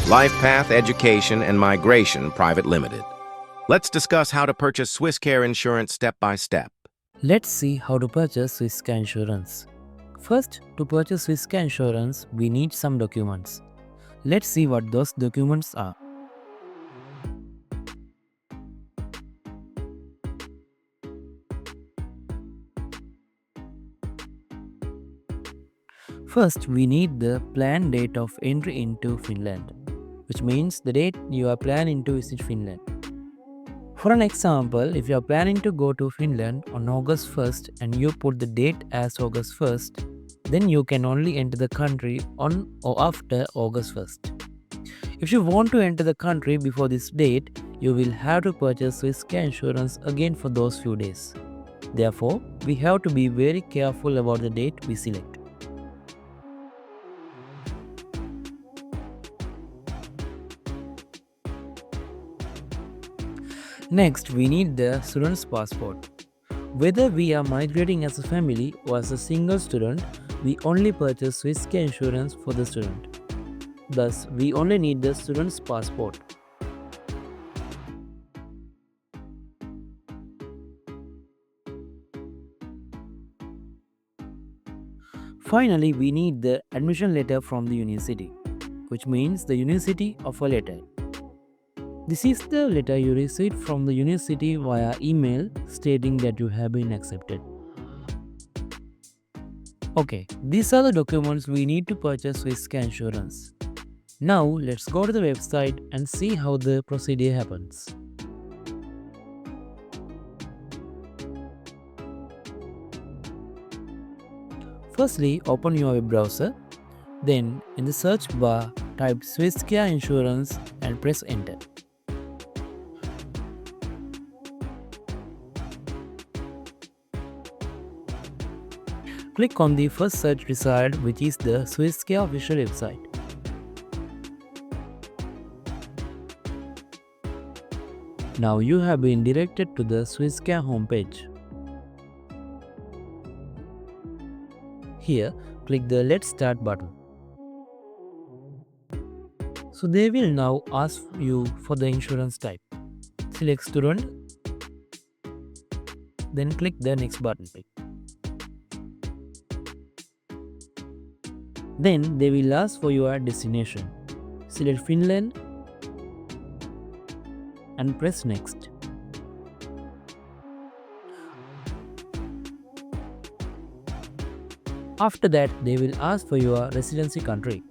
LifePath Education and Migration Private Limited. Let's discuss how to purchase Swisscare insurance step by step. Let's see how to purchase Swisscare insurance. First, to purchase Swisscare insurance, we need some documents. Let's see what those documents are. First, we need the planned date of entry into Finland, which means the date you are planning to visit Finland. For an example, if you are planning to go to Finland on August 1st and you put the date as August 1st, then you can only enter the country on or after August 1st. If you want to enter the country before this date, you will have to purchase Swisscare insurance again for those few days. Therefore, we have to be very careful about the date we select. Next, we need the student's passport. Whether we are migrating as a family or as a single student, we only purchase Swisscare insurance for the student. Thus, we only need the student's passport. Finally, we need the admission letter from the university, which means the university offer letter. This is the letter you received from the university via email stating that you have been accepted. Okay, these are the documents we need to purchase Swisscare insurance. Now, let's go to the website and see how the procedure happens. Firstly, open your web browser. Then, in the search bar, type Swisscare insurance and press enter. Click on the first search result, which is the Swisscare official website. Now you have been directed to the Swisscare homepage. Here, click the Let's Start button. So they will now ask you for the insurance type. Select Student, then click the Next button. Then they will ask for your destination. Select Finland and press Next. After that, they will ask for your residency country,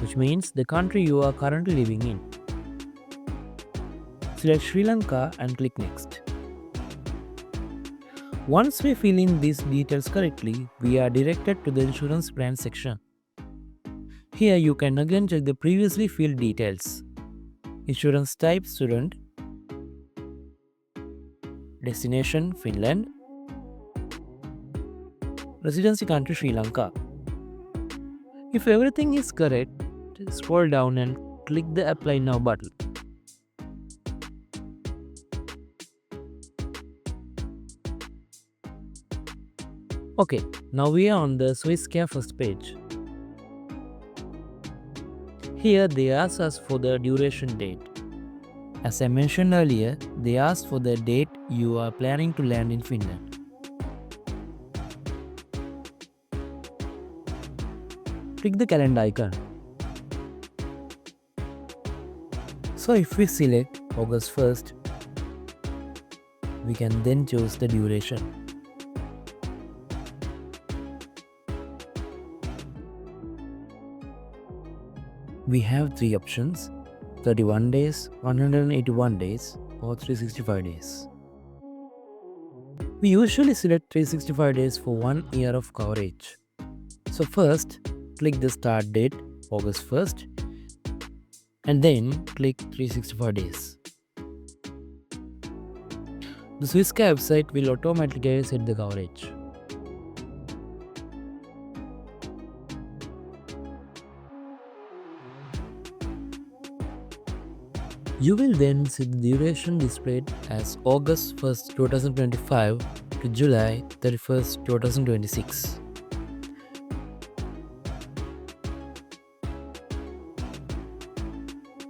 which means the country you are currently living in. Select Sri Lanka and click Next. Once we fill in these details correctly, we are directed to the insurance plan section. Here you can again check the previously filled details. Insurance type Student, destination Finland, residency country Sri Lanka. If everything is correct, scroll down and click the Apply Now button. Okay, now we are on the Swisscare first page. Here they ask us for the duration date. As I mentioned earlier, they ask for the date you are planning to land in Finland. Click the calendar icon. So if we select August 1st, we can then choose the duration. We have three options: 31 days, 181 days, or 365 days. We usually select 365 days for 1 year of coverage. So first, click the start date, August 1st, and then click 365 days. The Swisscare website will automatically set the coverage. You will then see the duration displayed as August 1st, 2025 to July 31st, 2026.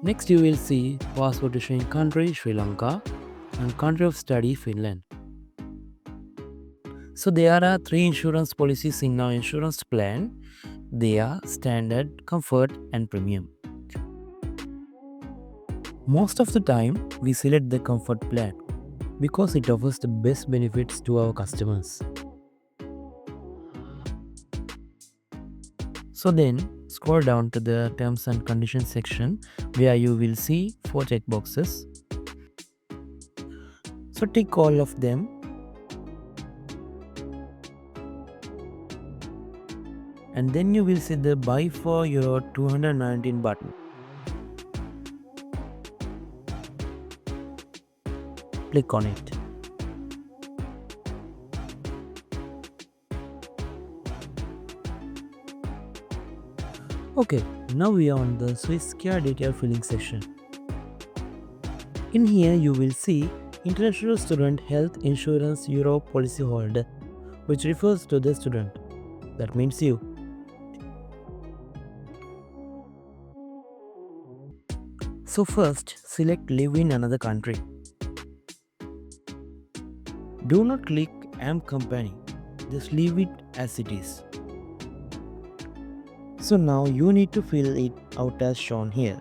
Next you will see passport issuing country Sri Lanka and country of study Finland. So there are 3 insurance policies in our insurance plan. They are standard, comfort and premium. Most of the time we select the comfort plan because it offers the best benefits to our customers. So then scroll down to the terms and conditions section where you will see 4 checkboxes. So tick all of them. And then you will see the buy for euro 219 button. Click on it. Okay, now we are on the Swisscare detail filling section. In here you will see International Student Health Insurance Euro Policyholder, which refers to the student. That means you. So first, select live in another country. Do not click am company, just leave it as it is. So now you need to fill it out as shown here.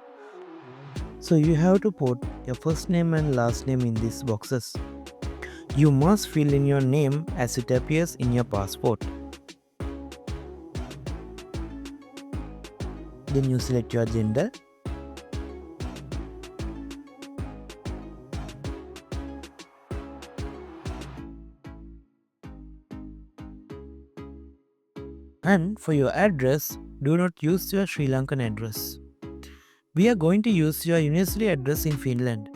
So you have to put your first name and last name in these boxes. You must fill in your name as it appears in your passport. Then you select your gender. And for your address, do not use your Sri Lankan address. We are going to use your university address in Finland.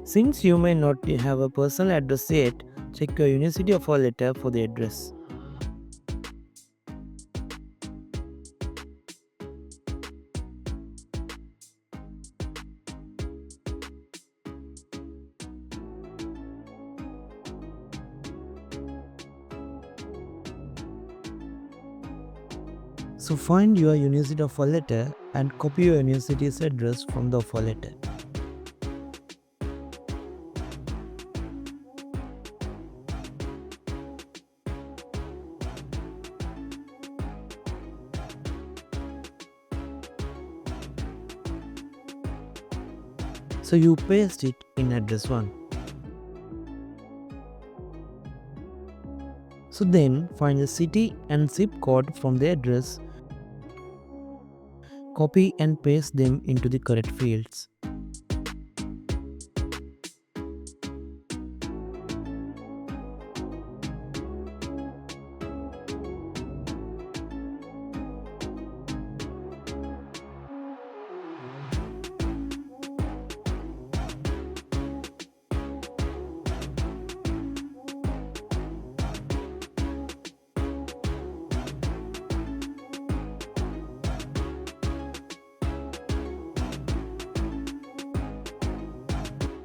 Since you may not have a personal address yet, check your university offer letter for the address. So find your university offer letter and copy your university's address from the offer letter. So you paste it in address 1. So then find the city and zip code from the address. Copy and paste them into the correct fields.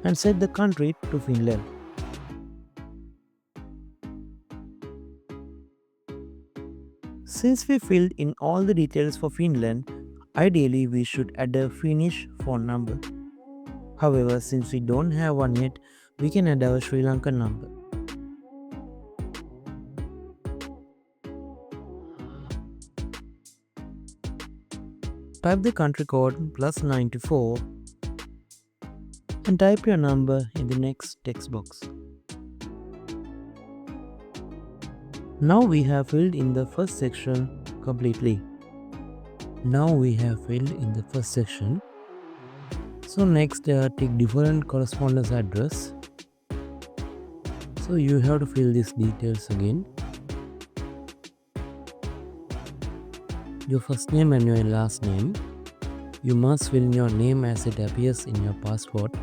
And set the country to Finland. Since we filled in all the details for Finland, ideally we should add a Finnish phone number. However, since we don't have one yet, we can add our Sri Lankan number. Type the country code +94 and type your number in the next text box. Now we have filled in the first section completely. So next take different correspondence address. So you have to fill these details again. Your first name and your last name. You must fill in your name as it appears in your passport.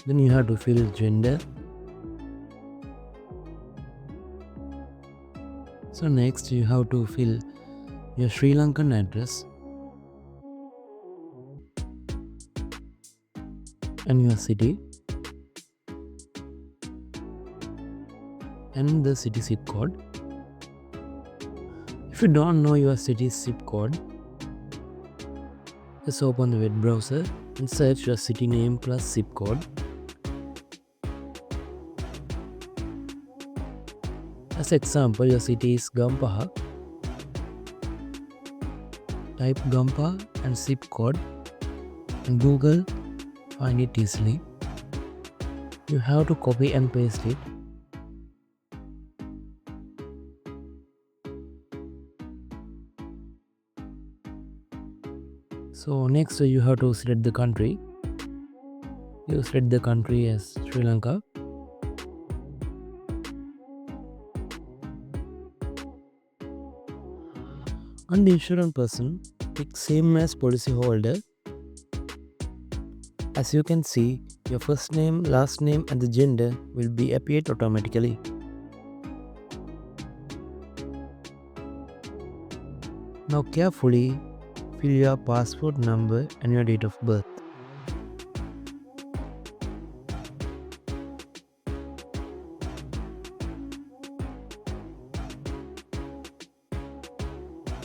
Then you have to fill gender. So next you have to fill your Sri Lankan address and your city and the city zip code. If you don't know your city's zip code, just open the web browser and search your city name plus zip code. As example, your city is 𝐒𝐚𝐬. Type 𝐒𝐚𝐬 and zip code and Google find it easily. You have to copy and paste it. So next you have to select the country. You select the country as Sri Lanka. On the insurance person, pick same as policy holder. As you can see, your first name, last name and the gender will be appeared automatically. Now carefully fill your passport number and your date of birth.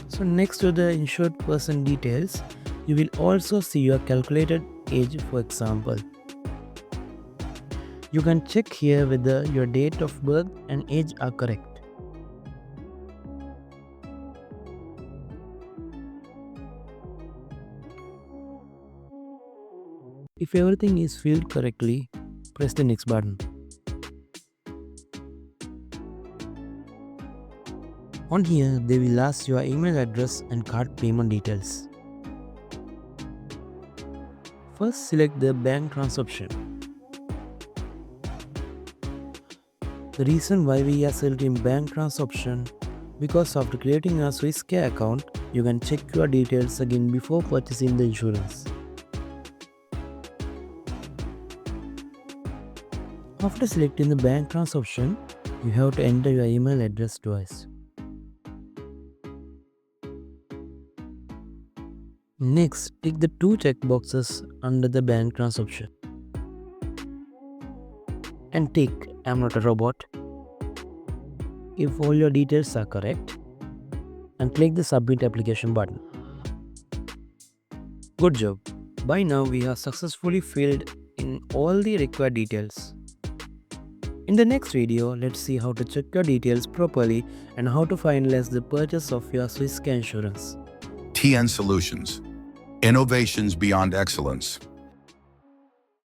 So next to the insured person details, you will also see your calculated age, for example. You can check here whether your date of birth and age are correct. If everything is filled correctly, press the next button. On here, they will ask your email address and card payment details. First, select the bank transaction. The reason why we are selecting bank transaction, because after creating a Swisscare account, you can check your details again before purchasing the insurance. After selecting the bank transaction, you have to enter your email address twice. Next, tick the two check boxes under the bank transaction. And tick "I'm not a robot" if all your details are correct, and click the submit application button. Good job! By now we have successfully filled in all the required details. In the next video, let's see how to check your details properly and how to finalize the purchase of your Swisscare insurance. TN Solutions. Innovations beyond excellence.